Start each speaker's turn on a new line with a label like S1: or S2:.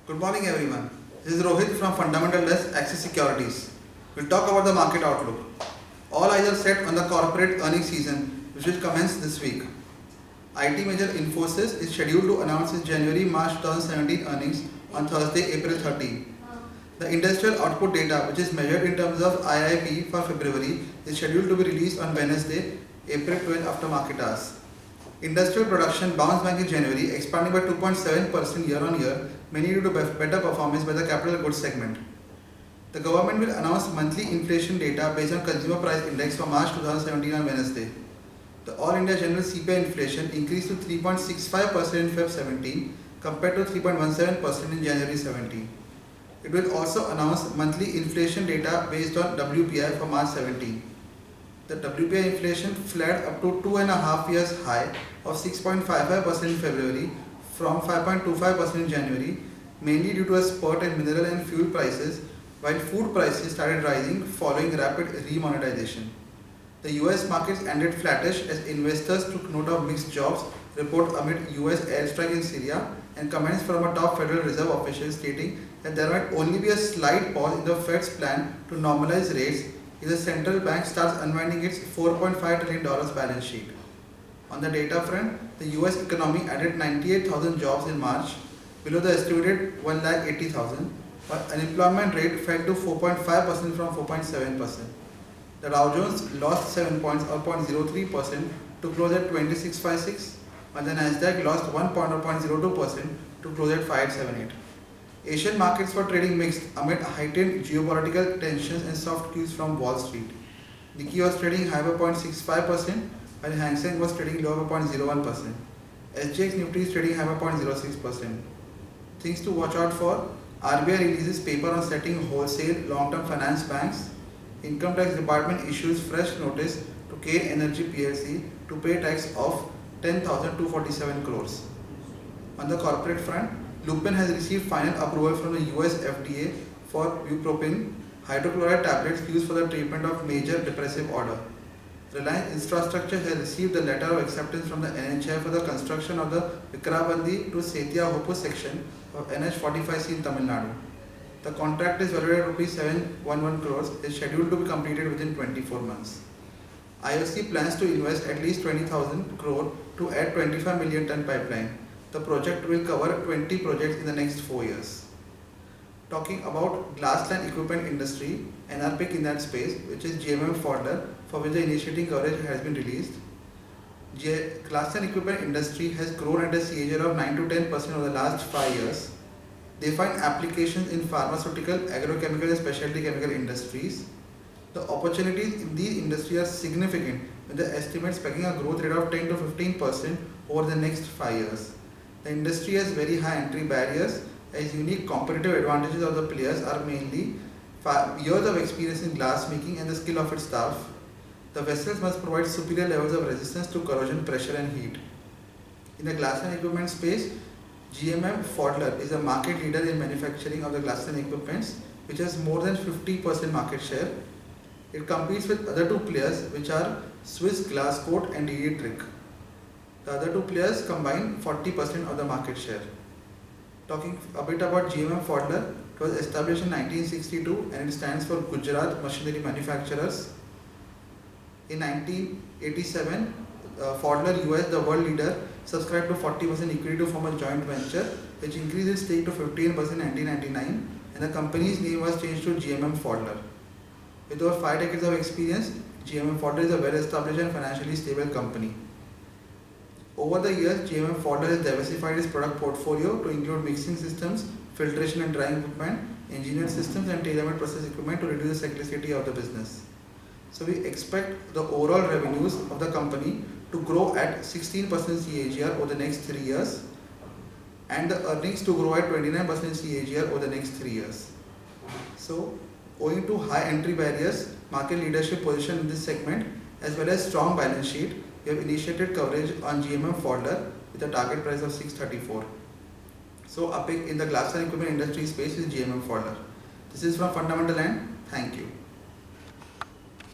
S1: Good morning everyone. This is Rohit from Fundamental Desk Axis Securities. We'll talk about the market outlook. All eyes are set on the corporate earnings season which will commence this week. IT major Infosys is scheduled to announce its January-March 2017 earnings on Thursday, April 30. The industrial output data, which is measured in terms of IIP for February, is scheduled to be released on Wednesday, April 12 after market hours. Industrial production bounced back in January, expanding by 2.7% year-on-year, mainly due to better performance by the capital goods segment. The government will announce monthly inflation data based on Consumer Price Index for March 2017 on Wednesday. The All India General CPI inflation increased to 3.65% in Feb 17 compared to 3.17% in January 17. It will also announce monthly inflation data based on WPI for March 17. The WPI inflation flared up to 2.5 years high of 6.55% in February from 5.25% in January, mainly due to a spurt in mineral and fuel prices, while food prices started rising following rapid remonetization. The US markets ended flattish as investors took note of mixed jobs report amid US airstrike in Syria and comments from a top Federal Reserve official stating that there might only be a slight pause in the Fed's plan to normalize rates if the central bank starts unwinding its $4.5 trillion balance sheet. On the data front, the US economy added 98,000 jobs in March, below the estimated 180,000, while unemployment rate fell to 4.5% from 4.7%. The Dow Jones lost 7 points or 0.03% to close at 2656, while the Nasdaq lost 1 point or 0.02% to close at 5878. Asian markets were trading mixed amid heightened geopolitical tensions and soft cues from Wall Street. Nikkei was trading high by 0.65%, while Hang Seng was trading low by 0.01%. SGX Nifty is trading high by 0.06%. Things to watch out for: RBI releases paper on setting wholesale long-term finance banks. Income Tax Department issues fresh notice to K Energy PLC to pay tax of 10,247 crores. On the corporate front, Lupin has received final approval from the US FDA for bupropion hydrochloride tablets used for the treatment of major depressive order. Reliance Infrastructure has received the letter of acceptance from the NHAI for the construction of the Vikrabandi to Setia Hopu section of NH45C in Tamil Nadu. The contract is valued at Rs 711 crores, is scheduled to be completed within 24 months. IOC plans to invest at least 20,000 crore to add 25 million ton pipeline. The project will cover 20 projects in the next 4 years. Talking about glass-lined equipment industry, another pick in that space, which is GMM Pfaudler, for which the initiating coverage has been released. Glass-lined equipment industry has grown at a CAGR of 9 to 10% over the last 5 years. They find applications in pharmaceutical, agrochemical and specialty chemical industries. The opportunities in these industries are significant, with the estimates pegging a growth rate of 10 to 15% over the next 5 years. The industry has very high entry barriers, as unique competitive advantages of the players are mainly years of experience in glass making and the skill of its staff. The vessels must provide superior levels of resistance to corrosion, pressure and heat. In the glass and equipment space, GMM Pfaudler is a market leader in manufacturing of the glass and equipments, which has more than 50% market share. It competes with other two players, which are Swiss Glasscoat and DD Trick. The other two players combine 40% of the market share. Talking a bit about GMM Pfaudler, it was established in 1962 and it stands for Gujarat Machinery Manufacturers. In 1987, Pfaudler US, the world leader, subscribed to 40% equity to form a joint venture, which increased its stake to 15% in 1999, and the company's name was changed to GMM Pfaudler. With over 5 decades of experience, GMM Pfaudler is a well-established and financially stable company. Over the years, GMM Pfaudler has diversified its product portfolio to include mixing systems, filtration and drying equipment, engineered systems and tailor-made process equipment to reduce the cyclicity of the business. So we expect the overall revenues of the company to grow at 16% CAGR over the next 3 years and the earnings to grow at 29% CAGR over the next 3 years. So, owing to high entry barriers, market leadership position in this segment as well as strong balance sheet, we have initiated coverage on GMM Pfaudler with a target price of 634. So a pick in the glass and equipment industry space is GMM Pfaudler. This is from Fundamental End. Thank you.